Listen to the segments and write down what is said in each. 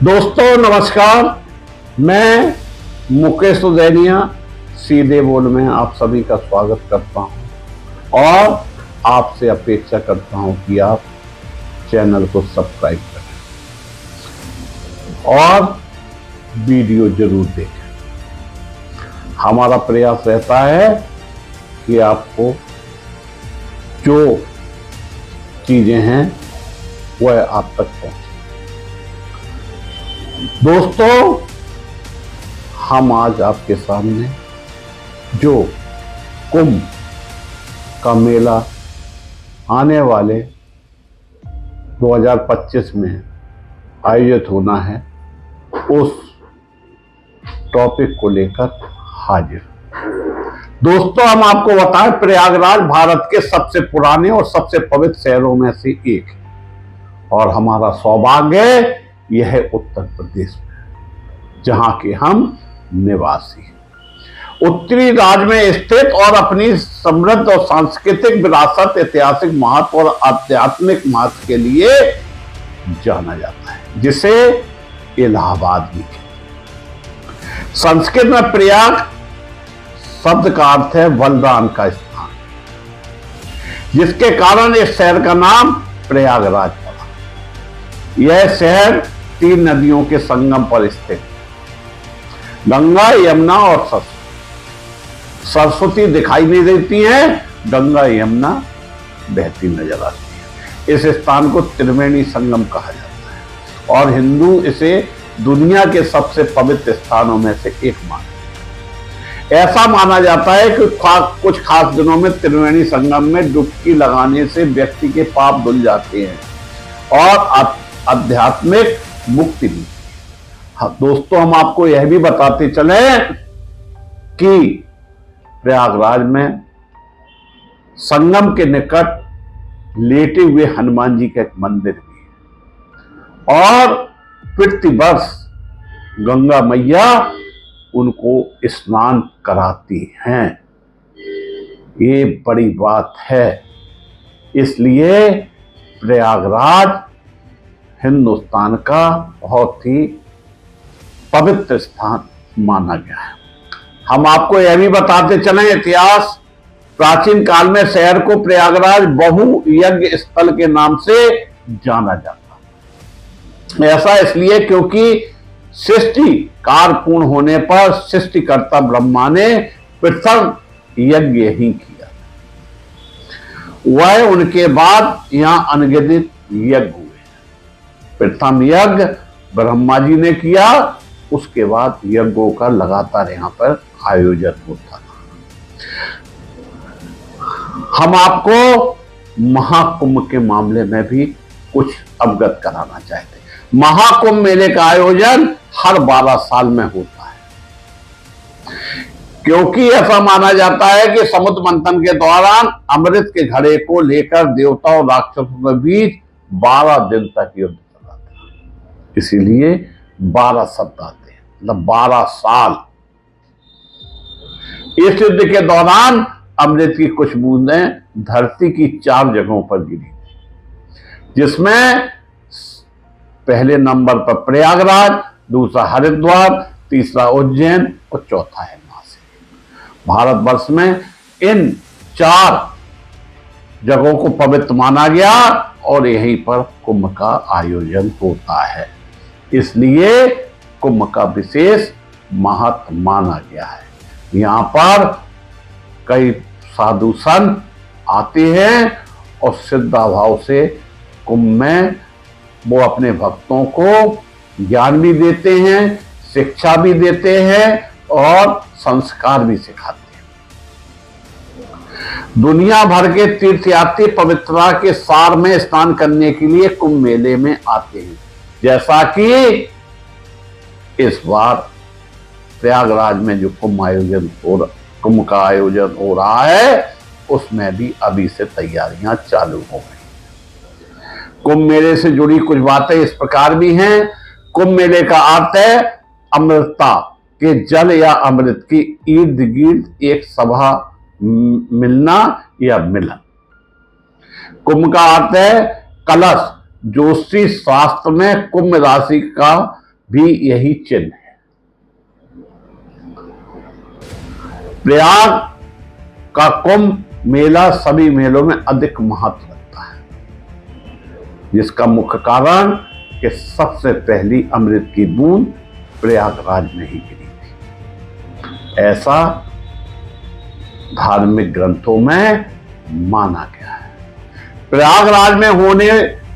दोस्तों नमस्कार, मैं मुकेश उदैनिया सीधे बोल में आप सभी का स्वागत करता हूं और आपसे अपेक्षा करता हूं कि आप चैनल को सब्सक्राइब करें और वीडियो जरूर देखें। हमारा प्रयास रहता है कि आपको जो चीजें हैं वह आप तक पहुंचे। दोस्तों, हम आज आपके सामने जो कुंभ का मेला आने वाले 2025 में आयोजित होना है, उस टॉपिक को लेकर हाजिर। दोस्तों, हम आपको बताएं, प्रयागराज भारत के सबसे पुराने और सबसे पवित्र शहरों में से एक है और हमारा सौभाग्य यह है उत्तर प्रदेश में, जहां के हम निवासी हैं। उत्तरी राज्य में स्थित और अपनी समृद्ध और सांस्कृतिक विरासत, ऐतिहासिक महत्व और आध्यात्मिक महत्व के लिए जाना जाता है, जिसे इलाहाबाद भी कहते हैं। संस्कृत में प्रयाग शब्द का अर्थ है बलिदान का स्थान, जिसके कारण इस शहर का नाम प्रयागराज पड़ा। यह शहर 3 नदियों के संगम पर स्थित है, गंगा, यमुना और सरस्वती। सरस्वती दिखाई नहीं देती है, गंगा यमुना बहती नजर आती है। इस स्थान को त्रिवेणी संगम कहा जाता है और हिंदू इसे दुनिया के सबसे पवित्र स्थानों में से एक मानते हैं। ऐसा माना जाता है कि कुछ खास दिनों में त्रिवेणी संगम में डुबकी लगाने से व्यक्ति के पाप धुल जाते हैं और आध्यात्मिक मुक्ति मिलती है। हाँ दोस्तों, हम आपको यह भी बताते चले कि प्रयागराज में संगम के निकट लेटे हुए हनुमान जी का एक मंदिर भी है और प्रतिवर्ष गंगा मैया उनको स्नान कराती हैं। ये बड़ी बात है, इसलिए प्रयागराज हिंदुस्तान का बहुत ही पवित्र स्थान माना गया है। हम आपको यह भी बताते चलें, इतिहास प्राचीन काल में शहर को प्रयागराज बहु यज्ञ स्थल के नाम से जाना जाता। ऐसा इसलिए क्योंकि सृष्टि कार्य पूर्ण होने पर सृष्टिकर्ता ब्रह्मा ने पृथक यज्ञ ही किया। वह उनके बाद यहां अनगिनत यज्ञ हुए। प्रथम यज्ञ ब्रह्मा जी ने किया, उसके बाद यज्ञों का लगातार यहां पर आयोजन होता था। हम आपको महाकुंभ के मामले में भी कुछ अवगत कराना चाहते हैं। महाकुंभ मेले का आयोजन हर 12 साल में होता है, क्योंकि ऐसा माना जाता है कि समुद्र मंथन के दौरान अमृत के घड़े को लेकर देवता और राक्षसों के बीच 12 दिन तक युद्ध चला था। इसीलिए 12 शब्द आते हैं, मतलब 12 साल। इस युद्ध के दौरान अमृत की कुछ बूंदें धरती की 4 जगहों पर गिरी, जिसमें पहले नंबर पर प्रयागराज, दूसरा हरिद्वार, तीसरा उज्जैन और चौथा है नासिक। भारतवर्ष में इन 4 जगहों को पवित्र माना गया और यहीं पर कुंभ का आयोजन होता है। इसलिए कुंभ का विशेष महत्व माना गया है। यहाँ पर कई साधु संत आते हैं और श्रद्धा भाव से कुंभ में वो अपने भक्तों को ज्ञान भी देते हैं, शिक्षा भी देते हैं और संस्कार भी सिखाते हैं। दुनिया भर के तीर्थयात्री पवित्रता के सार में स्नान करने के लिए कुंभ मेले में आते हैं। जैसा कि इस बार प्रयागराज में जो कुंभ का आयोजन हो रहा है, उसमें भी अभी से तैयारियां चालू हो गई। कुंभ मेले से जुड़ी कुछ बातें इस प्रकार भी हैं। कुंभ मेले का अर्थ है अमृतता के जल या अमृत की इर्द गिर्द एक सभा मिलना या मिलन। कुंभ का अर्थ है कलश, ज्योतिष शास्त्र में कुंभ राशि का भी यही चिन्ह है। प्रयाग का कुंभ मेला सभी मेलों में अधिक महत्व रखता है, जिसका मुख्य कारण कि सबसे पहली अमृत की बूंद प्रयागराज में ही गिरी थी, ऐसा धार्मिक ग्रंथों में माना गया है। प्रयागराज में होने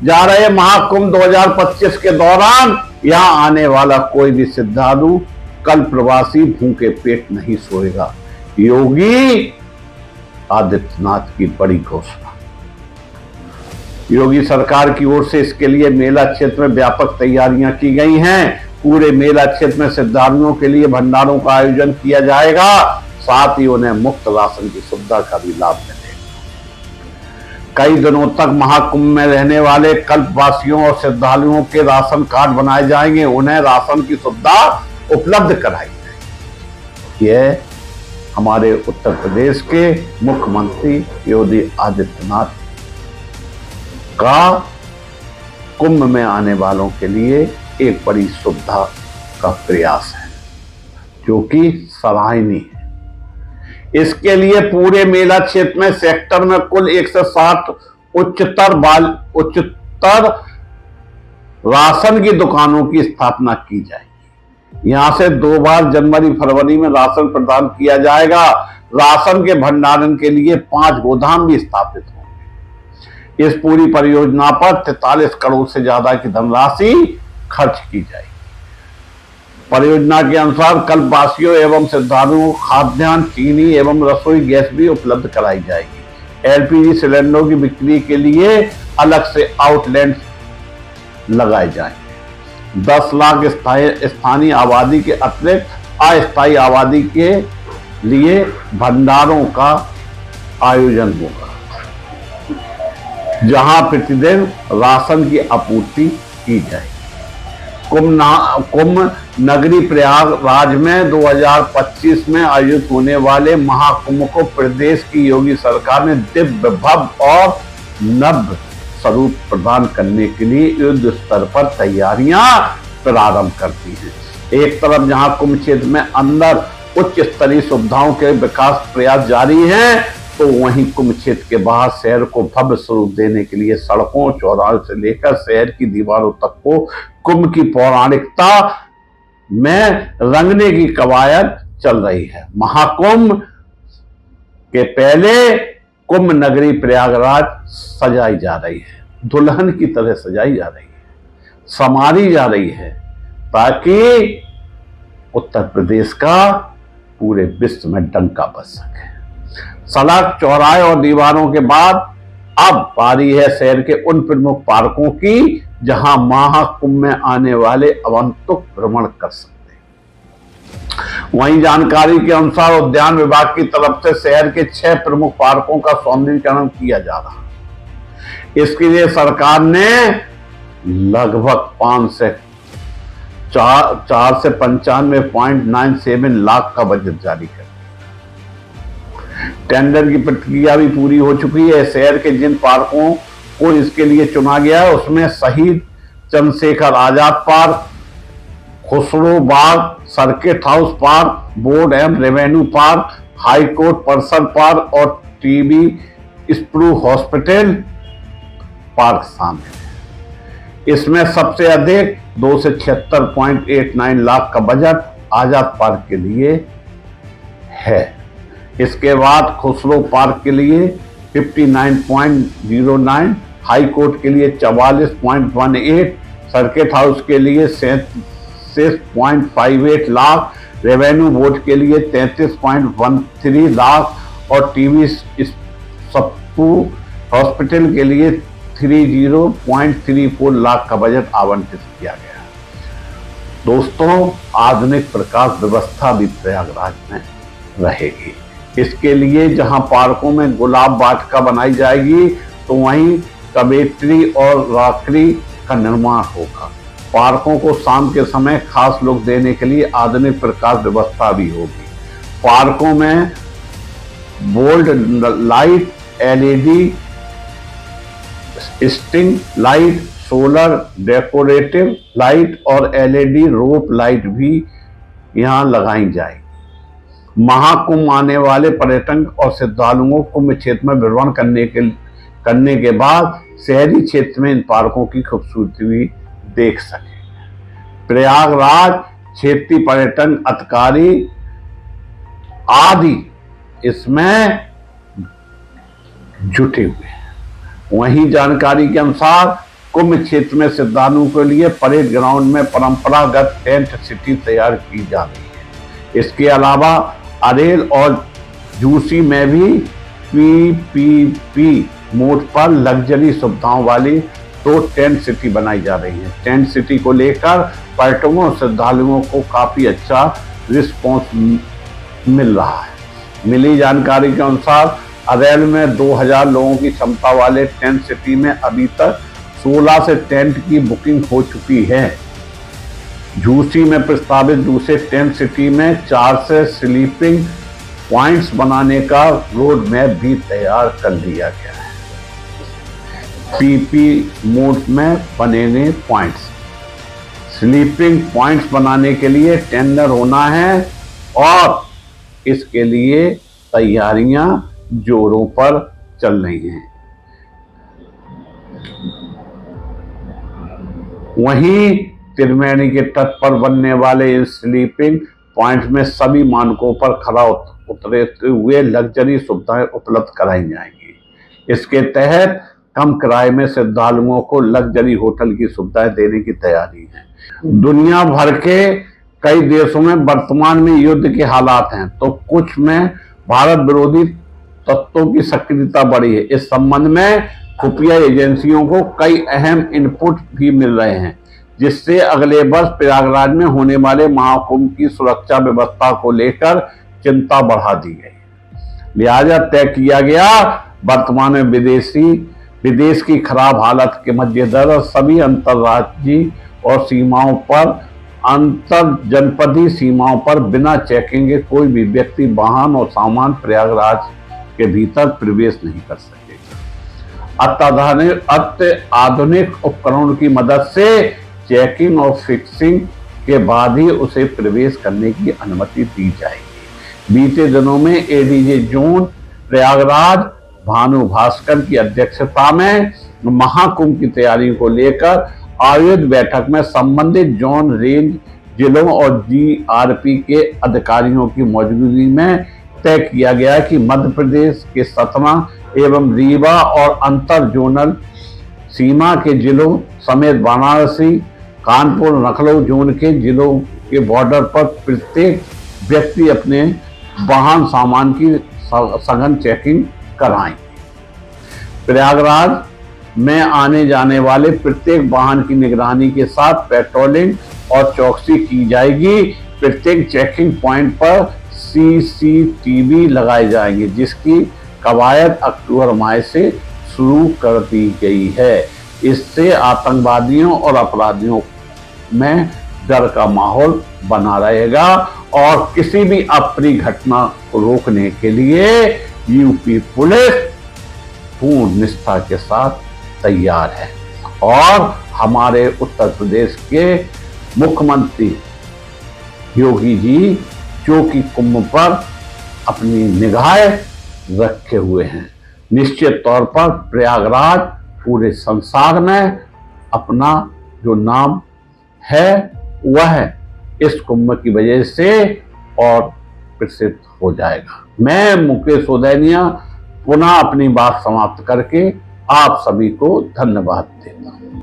जा रहे महाकुंभ 2025 के दौरान यहां आने वाला कोई भी श्रद्धालु कल्पवासी भूखे पेट नहीं सोएगा। योगी आदित्यनाथ की बड़ी घोषणा। योगी सरकार की ओर से इसके लिए मेला क्षेत्र में व्यापक तैयारियां की गई हैं। पूरे मेला क्षेत्र में श्रद्धालुओं के लिए भंडारों का आयोजन किया जाएगा, साथ ही उन्हें मुफ्त राशन की सुविधा का भी लाभ मिलेगा। कई दिनों तक महाकुंभ में रहने वाले कल्पवासियों और श्रद्धालुओं के राशन कार्ड बनाए जाएंगे, उन्हें राशन की सुविधा उपलब्ध कराई जाएगी। यह हमारे उत्तर प्रदेश के मुख्यमंत्री योगी आदित्यनाथ का कुंभ में आने वालों के लिए एक बड़ी सुविधा का प्रयास है, जो कि सराहनीय है। इसके लिए पूरे मेला क्षेत्र में सेक्टर में कुल 160 उच्चतर राशन की दुकानों की स्थापना की जाएगी। यहां से 2 बार जनवरी फरवरी में राशन प्रदान किया जाएगा। राशन के भंडारण के लिए 5 गोदाम भी स्थापित होंगे। इस पूरी परियोजना पर 43 करोड़ से ज्यादा की धनराशि खर्च की जाएगी। परियोजना के अनुसार कल्पवासियों एवं श्रद्धालुओं को खाद्यान्न, चीनी एवं रसोई गैस भी उपलब्ध कराई जाएगी। एलपीजी सिलेंडरों की बिक्री के लिए अलग से आउटलेट लगाए जाएंगे। 10 लाख स्थानीय आबादी के अतिरिक्त अस्थायी आबादी के लिए भंडारों का आयोजन होगा, जहां प्रतिदिन राशन की आपूर्ति की जाएगी। कुंभ नगरी प्रयागराज में 2025 में आयोजित होने वाले महाकुंभ को प्रदेश की योगी सरकार ने दिव्य, भव्य और नव स्वरूप प्रदान करने के लिए युद्ध स्तर पर तैयारियां प्रारंभ कर दी है। एक तरफ जहां कुंभ क्षेत्र में अंदर उच्च स्तरीय सुविधाओं के विकास प्रयास जारी हैं, तो वहीं कुंभ क्षेत्र के बाहर शहर को भव्य स्वरूप देने के लिए सड़कों, चौराहों से लेकर शहर की दीवारों तक को कुंभ की पौराणिकता में रंगने की कवायद चल रही है। महाकुंभ के पहले कुंभ नगरी प्रयागराज सजाई जा रही है, दुल्हन की तरह सजाई जा रही है, संवारी जा रही है, ताकि उत्तर प्रदेश का पूरे विश्व में डंका बज सके। सड़क, चौराहे और दीवारों के बाद अब बारी है शहर के उन प्रमुख पार्कों की, जहां महाकुंभ में आने वाले आगंतुक भ्रमण कर सकते हैं। वहीं जानकारी के अनुसार उद्यान विभाग की तरफ से शहर के 6 प्रमुख पार्कों का सौंदर्यीकरण किया जा रहा है। इसके लिए सरकार ने लगभग 4 से 95.97 लाख का बजट जारी कर दिया। टेंडर की प्रक्रिया भी पूरी हो चुकी है। शहर के जिन पार्कों को इसके लिए चुना गया है, उसमें शहीद Chandrashekhar Azad park, Khusro Bagh, circuit house park, board and revenue park, high court परिसर पार्क और टीबी स्प्रू हॉस्पिटल पार्क शामिल है। इसमें सबसे अधिक 276.89 लाख का बजट आजाद पार्क के लिए है। इसके बाद खुसरो पार्क के लिए 59.09, हाई कोर्ट के लिए 44.18, सर्किट हाउस के लिए 37.58 लाख, रेवेन्यू बोर्ड के लिए 33.13 लाख और टीवी स्प्रू हॉस्पिटल के लिए 30.34 लाख का बजट आवंटित किया गया। दोस्तों, आधुनिक प्रकाश व्यवस्था भी प्रयागराज में रहेगी। इसके लिए जहां पार्कों में गुलाब वाटिका बनाई जाएगी, तो वहीं कबेटरी और राखड़ी का निर्माण होगा। पार्कों को शाम के समय खास लुक देने के लिए आधुनिक प्रकाश व्यवस्था भी होगी। पार्कों में bold light, LED string light, solar decorative light और LED रोप लाइट भी यहां लगाई जाएगी। महाकुंभ आने वाले पर्यटक और श्रद्धालुओं को कुंभ क्षेत्र में भ्रमण करने के बाद शहरी क्षेत्र में इन पार्कों की खूबसूरती भी देख सके। प्रयागराज क्षेत्रीय पर्यटन अधिकारी आदि इसमें जुटे हुए हैं। वहीं जानकारी के अनुसार कुंभ क्षेत्र में श्रद्धालुओं के लिए परेड ग्राउंड में परंपरागत टेंट सिटी तैयार की जा रही है। इसके अलावा अरेल और जूसी में भी PPP मोड पर लग्जरी सुविधाओं वाली 2 टेंट सिटी बनाई जा रही है। टेंट सिटी को लेकर पर्यटकों और श्रद्धालुओं को काफी अच्छा रिस्पॉन्स मिल रहा है। मिली जानकारी के अनुसार अरेल में 2000 लोगों की क्षमता वाले टेंट सिटी में अभी तक 16 से टेंट की बुकिंग हो चुकी है। झूसी में प्रस्तावित दूसरे टेंट सिटी में 4 से स्लीपिंग पॉइंट्स बनाने का रोड मैप भी तैयार कर लिया गया है। PP मोड में बनेंगे पॉइंट्स। स्लीपिंग पॉइंट्स बनाने के लिए टेंडर होना है और इसके लिए तैयारियां जोरों पर चल रही हैं। वहीं त्रिवेणी के तट पर बनने वाले इन स्लीपिंग पॉइंट्स में सभी मानकों पर खरा उतरते हुए लग्जरी सुविधाएं उपलब्ध कराई जाएंगी। इसके तहत कम किराए में श्रद्धालुओं को लग्जरी होटल की सुविधाएं देने की तैयारी है। दुनिया भर के कई देशों में वर्तमान में युद्ध के हालात हैं, तो कुछ में भारत विरोधी तत्वों की सक्रियता बढ़ी है। इस संबंध में खुफिया एजेंसियों को कई अहम इनपुट भी मिल रहे हैं, जिससे अगले वर्ष प्रयागराज में होने वाले महाकुंभ की सुरक्षा व्यवस्था को लेकर चिंता बढ़ा दी गई। लिहाजा तय किया गया वर्तमान में विदेश की खराब हालत के मद्देनजर सभी अंतर्राज्यीय और सीमाओं पर अंतर जनपदीय सीमाओं पर बिना चेकिंग के कोई भी व्यक्ति वाहन और सामान प्रयागराज के भीतर प्रवेश नहीं कर सकेगा। अत्याधुनिक उपकरणों की मदद से चेकिंग और फिक्सिंग के बाद ही उसे प्रवेश करने की अनुमति दी जाएगी। बीते दिनों में ADG जोन प्रयागराज भानु भास्कर की अध्यक्षता में महाकुंभ की तैयारियों को लेकर आयोजित बैठक में संबंधित जोन रेंज जिलों और GRP के अधिकारियों की मौजूदगी में तय किया गया कि मध्य प्रदेश के सतना एवं रीवा और अंतर जोनल सीमा के जिलों समेत वाराणसी, कानपुर, लखनऊ जोन के जिलों के बॉर्डर पर प्रत्येक व्यक्ति अपने वाहन सामान की सघन चेकिंग कराएं। प्रयागराज में आने जाने वाले प्रत्येक वाहन की निगरानी के साथ पेट्रोलिंग और चौकसी की जाएगी। प्रत्येक चेकिंग पॉइंट पर CCTV लगाए जाएंगे, जिसकी कवायद अक्टूबर माह से शुरू कर दी गई है। इससे आतंकवादियों और अपराधियों में डर का माहौल बना रहेगा और किसी भी अप्रिय घटना को रोकने के लिए यूपी पुलिस पूर्ण निष्ठा के साथ तैयार है। और हमारे उत्तर प्रदेश के मुख्यमंत्री योगी जी जो कि कुंभ पर अपनी निगाहें रखे हुए हैं, निश्चित तौर पर प्रयागराज पूरे संसार में अपना जो नाम है वह इस कुंभ की वजह से और प्रसिद्ध हो जाएगा। मैं मुकेश उदैनिया पुनः अपनी बात समाप्त करके आप सभी को धन्यवाद देता हूं।